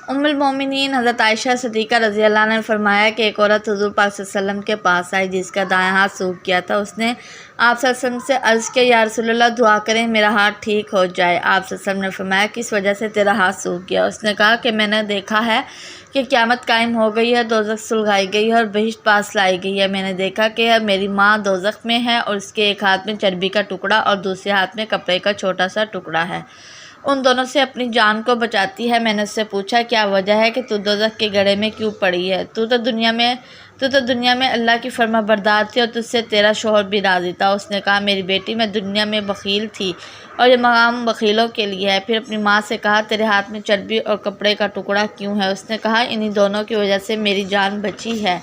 ام المومنین حضرت عائشہ صدیقہ رضی اللہ عنہ نے فرمایا کہ ایک عورت حضور پاک صلی اللہ علیہ وسلم کے پاس آئی جس کا دائیں ہاتھ سوکھ گیا تھا۔ اس نے آپ صلی اللہ علیہ وسلم سے عرض کیا، یا رسول اللہ دعا کریں میرا ہاتھ ٹھیک ہو جائے۔ آپ صلی اللہ علیہ وسلم نے فرمایا، کس وجہ سے تیرا ہاتھ سوکھ گیا؟ اس نے کہا کہ میں نے دیکھا ہے کہ قیامت قائم ہو گئی ہے، دوزخ سلگائی گئی ہے اور بہشت پاس لائی گئی ہے۔ میں نے دیکھا کہ میری ماں دوزخ میں ہے اور اس کے ایک ہاتھ میں چربی کا ٹکڑا اور دوسرے ہاتھ میں کپڑے کا چھوٹا سا ٹکڑا ہے، ان دونوں سے اپنی جان کو بچاتی ہے۔ میں نے اس سے پوچھا، کیا وجہ ہے کہ تو دوزخ کے گڑھے میں کیوں پڑی ہے؟ تو دنیا میں اللہ کی فرما بردار تھی اور تجھ سے تیرا شوہر بھی راضی تھا۔ اس نے کہا، میری بیٹی میں دنیا میں بخیل تھی اور یہ مقام بخیلوں کے لیے ہے۔ پھر اپنی ماں سے کہا، تیرے ہاتھ میں چربی اور کپڑے کا ٹکڑا کیوں ہے؟ اس نے کہا، انہی دونوں کی وجہ سے میری جان بچی ہے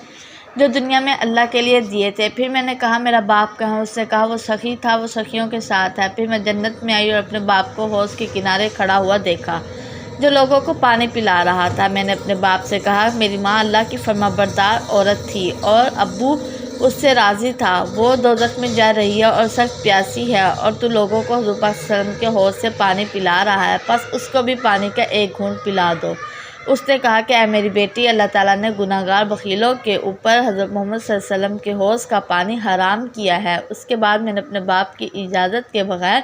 جو دنیا میں اللہ کے لیے دیے تھے۔ پھر میں نے کہا، میرا باپ کہاں؟ اس نے کہا، وہ سخی تھا، وہ سخیوں کے ساتھ ہے۔ پھر میں جنت میں آئی اور اپنے باپ کو حوض کے کنارے کھڑا ہوا دیکھا جو لوگوں کو پانی پلا رہا تھا۔ میں نے اپنے باپ سے کہا، میری ماں اللہ کی فرما بردار عورت تھی اور ابو اس سے راضی تھا، وہ دوزخ میں جا رہی ہے اور سخت پیاسی ہے اور تو لوگوں کو حضور پاک صلی اللہ علیہ وسلم کے حوض سے پانی پلا رہا ہے، پس اس کو بھی پانی کا ایک گھونٹ پلا دو۔ اس نے کہا کہ اے میری بیٹی، اللہ تعالیٰ نے گناہ گار بخیلوں کے اوپر حضرت محمد صلی اللہ علیہ وسلم کے حوض کا پانی حرام کیا ہے۔ اس کے بعد میں نے اپنے باپ کی اجازت کے بغیر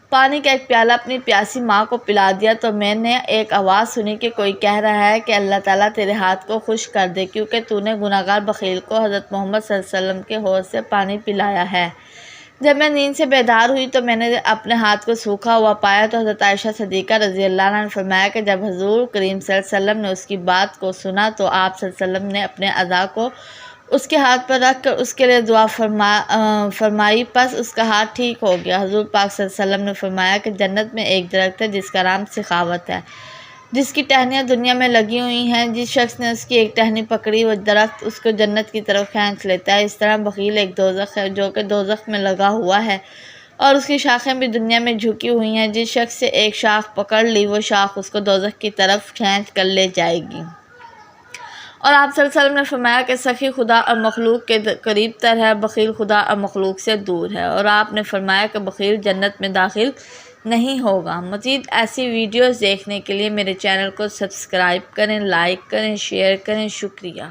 پانی کا ایک پیالہ اپنی پیاسی ماں کو پلا دیا تو میں نے ایک آواز سنی کہ کوئی کہہ رہا ہے کہ اللہ تعالیٰ تیرے ہاتھ کو خشک کر دے کیونکہ تو نے گناہ گار بخیل کو حضرت محمد صلی اللہ علیہ وسلم کے حوض سے پانی پلایا ہے۔ جب میں نیند سے بیدار ہوئی تو میں نے اپنے ہاتھ کو سوکھا ہوا پایا تو حضرت عائشہ صدیقہ رضی اللہ عنہا نے فرمایا کہ جب حضور کریم صلی اللہ علیہ وسلم نے اس کی بات کو سنا تو آپ صلی اللہ علیہ وسلم نے اپنے اعضاء کو اس کے ہاتھ پر رکھ کر اس کے لیے دعا فرمائی، پس اس کا ہاتھ ٹھیک ہو گیا۔ حضور پاک صلی اللہ علیہ وسلم نے فرمایا کہ جنت میں ایک درخت ہے جس کا نام سخاوت ہے، جس کی ٹہنیاں دنیا میں لگی ہوئی ہیں، جس شخص نے اس کی ایک ٹہنی پکڑی وہ درخت اس کو جنت کی طرف کھینچ لیتا ہے۔ اس طرح بخیل ایک دوزخ ہے جو کہ دوزخ میں لگا ہوا ہے اور اس کی شاخیں بھی دنیا میں جھکی ہوئی ہیں، جس شخص سے ایک شاخ پکڑ لی وہ شاخ اس کو دوزخ کی طرف کھینچ کر لے جائے گی۔ اور آپ صلی اللہ علیہ وسلم نے فرمایا کہ سخی خدا اور مخلوق کے قریب تر ہے، بخیل خدا اور مخلوق سے دور ہے۔ اور آپ نے فرمایا کہ بخیل جنت میں داخل نہیں ہوگا۔ مزید ایسی ویڈیوز دیکھنے کے لیے میرے چینل کو سبسکرائب کریں، لائک کریں، شیئر کریں۔ شکریہ۔